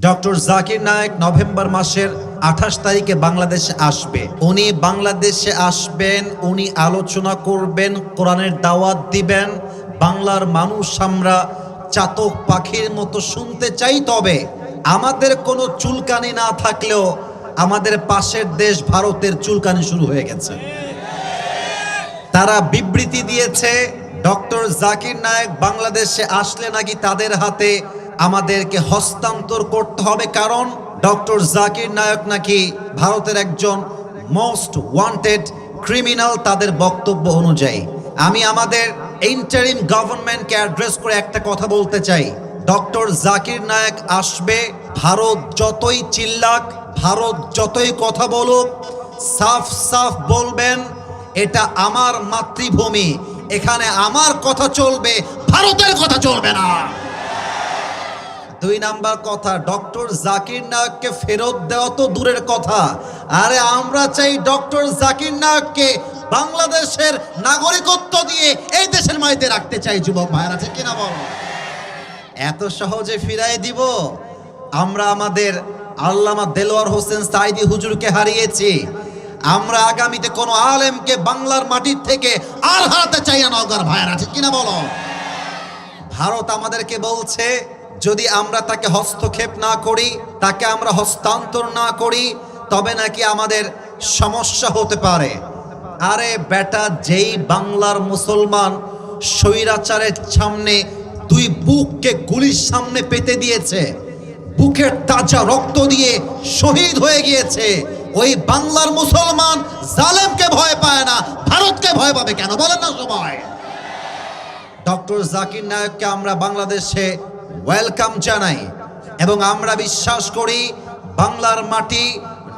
Doctor Zakir Naik November মাসের 28 তারিখে বাংলাদেশে আসবে। উনি বাংলাদেশে আসবেন, উনি আলোচনা করবেন, কোরআনের দাওয়াত দিবেন। বাংলার মানুষ আমরা চাতক পাখির মতো শুনতে চাই। তবে আমাদের কোনো চুলকানি না থাকলেও আমাদের পাশের দেশ ভারতের চুলকানি শুরু হয়ে গেছে। তারা বিবৃতি দিয়েছে ডক্টর জাকির নায়েক বাংলাদেশে আসলে নাকি তাদের হাতে আমাদেরকে হস্তান্তর করতে হবে, কারণ ডক্টর জাকির নায়েক নাকি ভারতের একজন মোস্ট ওয়ান্টেড ক্রিমিনাল তাদের বক্তব্য অনুযায়ী। আমি আমাদের ইন্টারিম গভর্নমেন্টকে অ্যাড্রেস করে একটা কথা বলতে চাই, ডক্টর জাকির নায়েক আসবে, ভারত যতই চিল্লাক, ভারত যতই কথা বলুক, সাফ সাফ বলবেন এটা আমার মাতৃভূমি, এখানে আমার কথা চলবে, ভারতের কথা চলবে না। দুই নাম্বার কথা, ডক্টর জাকির নায়েককে ফেরত দেওয়া তো দূরের কথা, আরে আমরা চাই ডক্টর জাকির নায়েককে বাংলাদেশের নাগরিকত্ব দিয়ে এই দেশের মাটিতে রাখতে চাই। যুবক ভাইরা ঠিক কিনা বলো? এত সহজে ফিরাই দিব? আমরা আমাদের আল্লামা দেলোয়ার হোসেন সাইদি হুজুরকে হারিয়েছি, আমরা আগামীতে কোন আলেমকে বাংলার মাটির থেকে আর হারাতে চাই না। নওগাঁর ভাইরা ঠিক কিনা বলো? ভারত আমাদেরকে বলছে যদি আমরা তাকে হস্তক্ষেপ না করি, তাকে আমরা হস্তান্তর না করি, তবে নাকি আমাদের সমস্যা হতে পারে। আরে বেটা, যেই বাংলার মুসলমান স্বৈরাচারের সামনে দুই বুককে গুলির সামনে পেতে দিয়েছে, বুকের তাজা রক্ত দিয়ে শহীদ হয়ে গিয়েছে, ওই বাংলার মুসলমান জালেমকে ভয় পায় না, ভারতকে ভয় পাবে কেন বলেন না সবাই? ডক্টর জাকির নায়েককে আমরা বাংলাদেশে ওয়েলকাম জানাই এবং আমরা বিশ্বাস করি বাংলার মাটি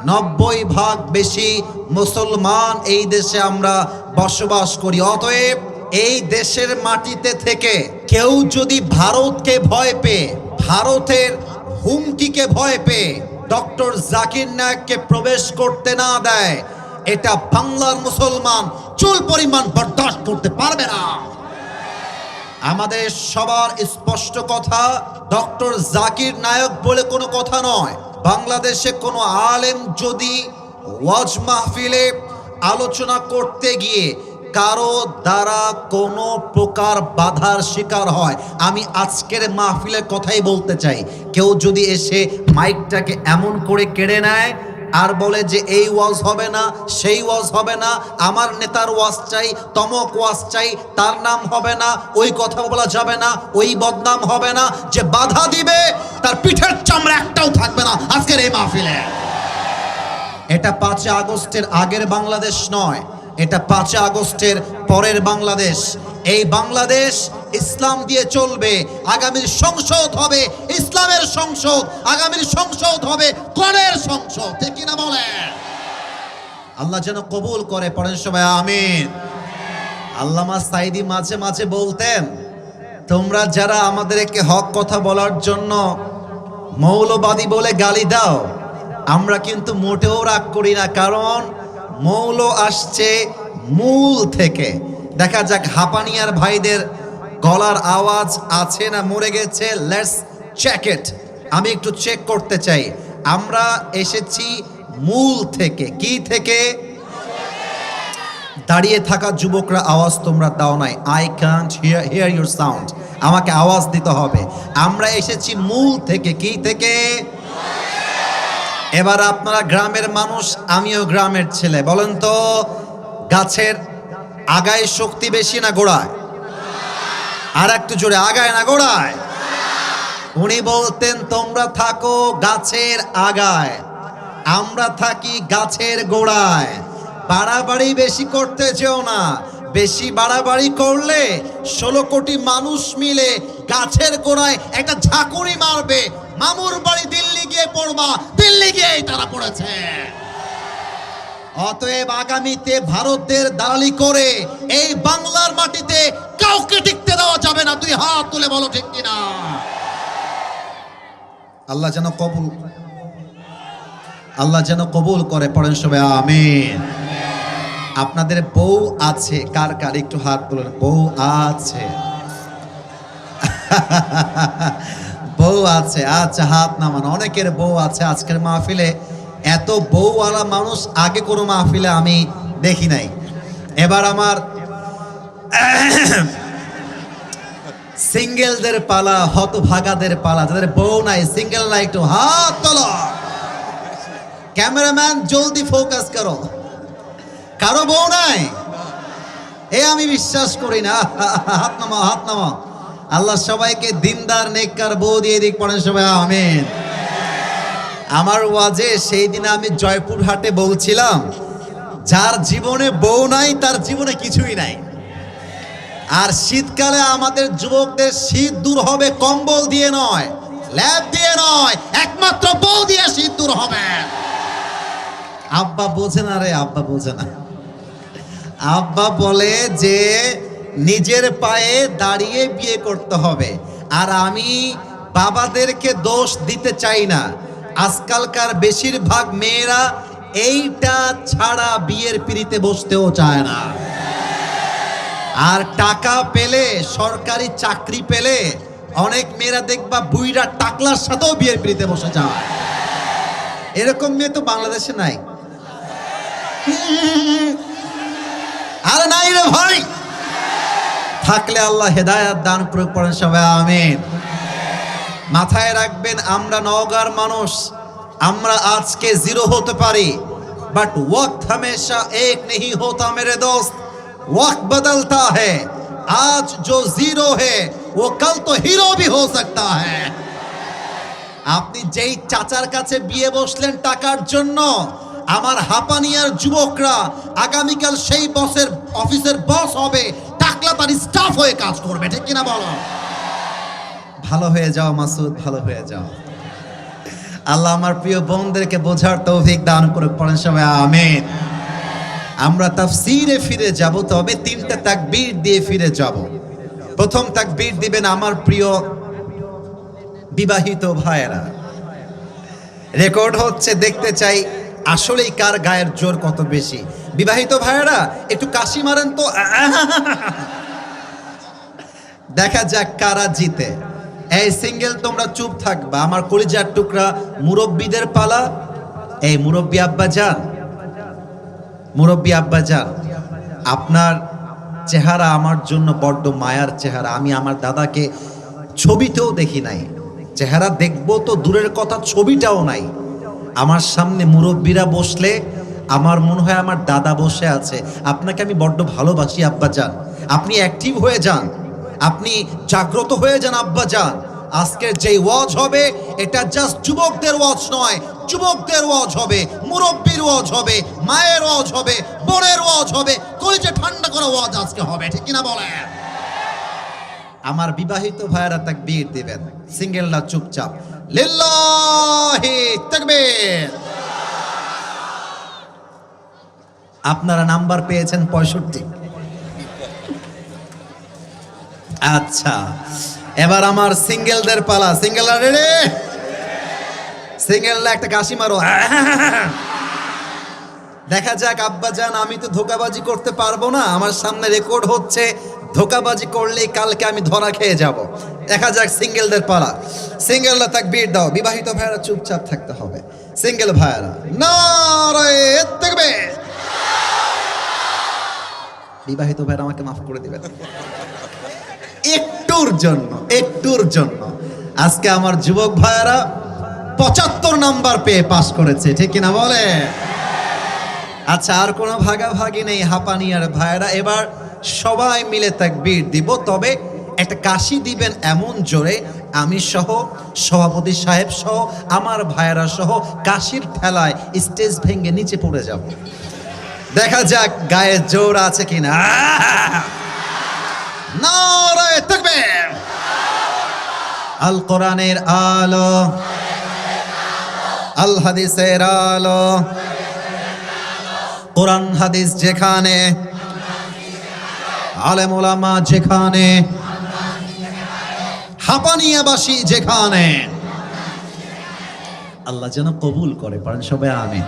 90% বেশি মুসলমান এই দেশে আমরা বসবাস করি। অতএব এই দেশের মাটিতে থেকে কেউ যদি ভারতকে ভয় পেয়ে, ভারতের হুমকিকে ভয় পেয়ে ডক্টর জাকির নায়েককে প্রবেশ করতে না দেয়, এটা বাংলার মুসলমান চুল পরিমাণ বরদাস্ত করতে পারবে না। আমাদের সবার স্পষ্ট কথা, ডক্টর জাকির নায়েক বলে কোনো কথা নয়। বাংলাদেশে কোনো আলেম যদি ওয়াজ মাহফিলে আলোচনা করতে গিয়ে কারো দ্বারা কোনো প্রকার বাধার শিকার হয়, আমি আজকের মাহফিলের কথাই বলতে চাই, কেউ যদি এসে মাইকটাকে এমন করে কেড়ে নেয় আর বলে যে এই ওয়াজ হবে না, সেই ওয়াজ হবে না, আমার নেতার ওয়াজ চাই, তমক ওয়াজ চাই, তার নাম হবে না, ওই কথা বলা যাবে না, ওই বদনাম হবে না, যে বাধা দিবে তার পিঠের চামড়া একটাও থাকবে না আজকের এই মাহফিলে। এটা 5 আগস্টের আগের বাংলাদেশ নয়, এটা 5 আগস্টের পরের বাংলাদেশ। এই বাংলাদেশ ইসলাম দিয়ে চলবে, আগামীর সংসদ হবে ইসলামের সংসদ, আগামীর সংসদ হবে কোরআনের সংসদ, ঠিক কিনা বলেন? আল্লাহ যেন কবুল করে, পড়েন সবাই আমিন। আল্লামা সাইদি মাঝে মাঝে বলতেন, তোমরা যারা আমাদেরকে হক কথা বলার জন্য মৌলবাদী বলে গালি দাও, আমরা কিন্তু মোটেও রাগ করি না, কারণ মৌল আসছে মূল থেকে। দেখা যাক হাঁপানিয়ার ভাইদের গলার আওয়াজ আছে না মরে গেছে, লেটস চেক ইট। আমি একটু চেক করতে চাই। আমরা এসেছি মূল থেকে। কি থেকে? দাঁড়িয়ে থাকা যুবকরা আওয়াজ তোমরা দাও নাই, I can't here your sound, আমাকে আওয়াজ দিতে হবে। আমরা এসেছি মূল থেকে। কি থেকে? এবার আপনারা গ্রামের মানুষ, আমিও গ্রামের ছেলে, বলেন তো গাছের আগায় শক্তি বেশি না গোড়ায়? আর একটু জোরে, আগায় না গোড়ায়? উনি বলতেন তোমরা থাকো গাছের আগায়, আমরা থাকি গাছের গোড়ায়। বাড়াবাড়ি বেশি করতে যেও না, বেশি বাড়াবাড়ি করলে 16 কোটি মানুষ মিলে গাছের গোড়ায় একটা ঝাঁকুনি মারবে, মামুর বাড়ি দিল্লি গিয়ে পড়বা, দিল্লি গিয়েই তারা পড়েছে। অতএব আগামীতে ভারতের দালালি করে এই বাংলার মাটিতে কাউকে টিকতে দেওয়া যাবে না। তুই হাত তুলে বলো ঠিক কিনা? আল্লাহ যেন কবুল করে, পড়েন সবাই আমিন। আপনাদের বউ আছে কার কার? একটু হাত তুলেন। বউ আছে? বউ আছে, আচ্ছা হাত নামান। অনেকের বউ আছে আজকের মাহফিলে। এত বউওয়ালা মানুষ আগে কোনো মাহফিলে আমি দেখি নাই। এবার আমার সিঙ্গেলদের পালা, হতভাগাদের পালা, যাদের বউ নাই, সিঙ্গেল নাই, একটু হাত তোলো। ক্যামেরাম্যান জলদি ফোকাস করো। কারো বউ নাই? এ আমি বিশ্বাস করি না। হাত নামা, হাত নামা। আল্লাহ সবাইকে দিনদার নেককার বউ দিয়ে দিক, পড়েন সবাই আমিন। আমার ওয়াজে সেই দিন আমি জয়পুরহাটে বলছিলাম, যার জীবনে বউ নাই তার জীবনে কিছুই নাই। আর শীতকালে আমাদের যুবকদের শীত দূর হবে কম্বল দিয়ে নয়, ল্যাব দিয়ে নয়, একমাত্র বউ দিয়ে শীত দূর হবে। আব্বা বোঝে না রে, আব্বা বোঝে না। আব্বা বলে যে নিজের পায়ে দাঁড়িয়ে বিয়ে করতে হবে। আর আমি বাবাদেরকে দোষ দিতে চাই না। আজকালকার বেশিরভাগ মেয়েরা এইটা ছাড়া বিয়ের পিড়িতে বসতেও চায় না। আর টাকা পেলে, সরকারি চাকরি পেলে অনেক মেয়েরা দেখবা বুইরা টাকলার সাথেও বিয়ের পিড়িতে বসে যায়। এরকম মেয়ে তো বাংলাদেশে নাই। আর নাই রে ভাই, থাকলে আল্লাহ হেদায়েত দান করে, পড়েন সবাই আমিন। মাথায় রাখবেন, আমরা নওগাঁর মানুষ, আমরা আজকে জিরো হতে পারি, বাট ওয়াক্ত हमेशा एक नहीं होता मेरे दोस्त, वक्त बदलता है। आज जो जीरो है वो कल तो हीरो भी हो सकता है। আপনি যেই চাচার কাছে বিয়ে বসলেন টাকার জন্য, আমার হাপানিয়ার যুবকরা আগামীকাল সেই বসের অফিসের বস হবে, টাকলা তার স্টাফ হয়ে কাজ করবে, ঠিক কিনা বলো? ভালো হয়ে যাও মাসুদ, ভালো হয়ে যাও। আল্লাহ আমার প্রিয় বোনদেরকে বোঝার তৌফিক দান করে, পড়েন সবাই আমিন। আমরা তাফসীরে ফিরে যাব, তবে তিনটা তাকবীর দিয়ে ফিরে যাব। প্রথম তাকবীর দিবেন আমার প্রিয় বিবাহিত ভাইয়েরা। রেকর্ড হচ্ছে, দেখতে চাই আসলেই কার গায়ের জোর কত বেশি। বিবাহিত ভাইয়েরা একটু কাশি মারেন তো, দেখা যাক কারা জিতে। এই সিঙ্গেল তোমরা চুপ থাকবা, আমার কলিজার টুকরা মুরব্বীদের পালা। এই মুরব্বী আব্বা যান, মুরব্বী আব্বা যান, আপনার চেহারা আমার জন্য বড্ড মায়ার চেহারা। আমি আমার দাদাকে ছবিতেও দেখি নাই, চেহারা দেখবো তো দূরের কথা, ছবিটাও নাই। আমার সামনে মুরব্বীরা বসলে আমার মনে হয় আমার দাদা বসে আছে। আপনাকে আমি বড্ড ভালোবাসি আব্বা যান, আপনি অ্যাক্টিভ হয়ে যান, আপনি জাগ্রত হয়ে যান আব্বা যান। আজকের যেই ওয়াজ হবে এটা জাস্ট যুবকদের ওয়াজ নয়, যুবকদের ওয়াজ হবে, মুরব্বীর ওয়াজ হবে, মায়ের ওয়াজ হবে, বোনের ওয়াজ হবে, কলিজা ঠান্ডা করা ওয়াজ আজকে হবে, ঠিক কিনা বলেন? আমার বিবাহিত ভাইয়েরা তাকবীর দিবেন, সিঙ্গেলরা চুপচাপ। লিল্লাহি তাকবীর। আপনারা নাম্বার পেয়েছেন 65। আচ্ছা, এবার আমার সিঙ্গেলদের পালা। সিঙ্গেলরা রেডি? সিঙ্গেলরা একটা কাশি মারো। দেখা যাক আব্বা জান, আমি তো ধোকাবাজি করতে পারবো না, আমার সামনে রেকর্ড হচ্ছে, ধোকাবাজি করলেই কালকে আমি ধরা খেয়ে যাব। দেখা যাক সিঙ্গেলদের পালা। সিঙ্গেলরা তাকবীর দাও, বিবাহিত ভাইয়েরা চুপচাপ থাকতে হবে। সিঙ্গেল ভাইয়েরা নারায়ে তাকবীর। বিবাহিত ভাইয়েরা আমাকে মাফ করে দিবেন একটুর জন্য, একটুর জন্য। আজকে আমার যুবক ভাইয়েরা 75 নাম্বার পেয়ে পাস করেছে, ঠিক কিনা বলে? আচ্ছা, আর কোনো ভাগাভাগি নেই হাপানিয়ার ভাইয়েরা। এবার সবাই মিলে তাকবীর দিব, তবে একটা কাশি দিবেন এমন জোরে আমি সহ, সভাপতি সাহেব সহ, আমার ভাইয়েরা সহ কাশির ঠেলায় স্টেজ ভেঙে নিচে পড়ে যাব। দেখা যাক গায়ে জোর আছে কিনা। নারায়ে তাকবীর। আল কোরআনের আলো, আল হাদিসের আলো, কোরআন হাদিস যেখানে, আলেম ওলামা যেখানে, হাপানিয়াবাসী যেখানে, আল্লাহ যেন কবুল করে, পারেন সবাই আমিন।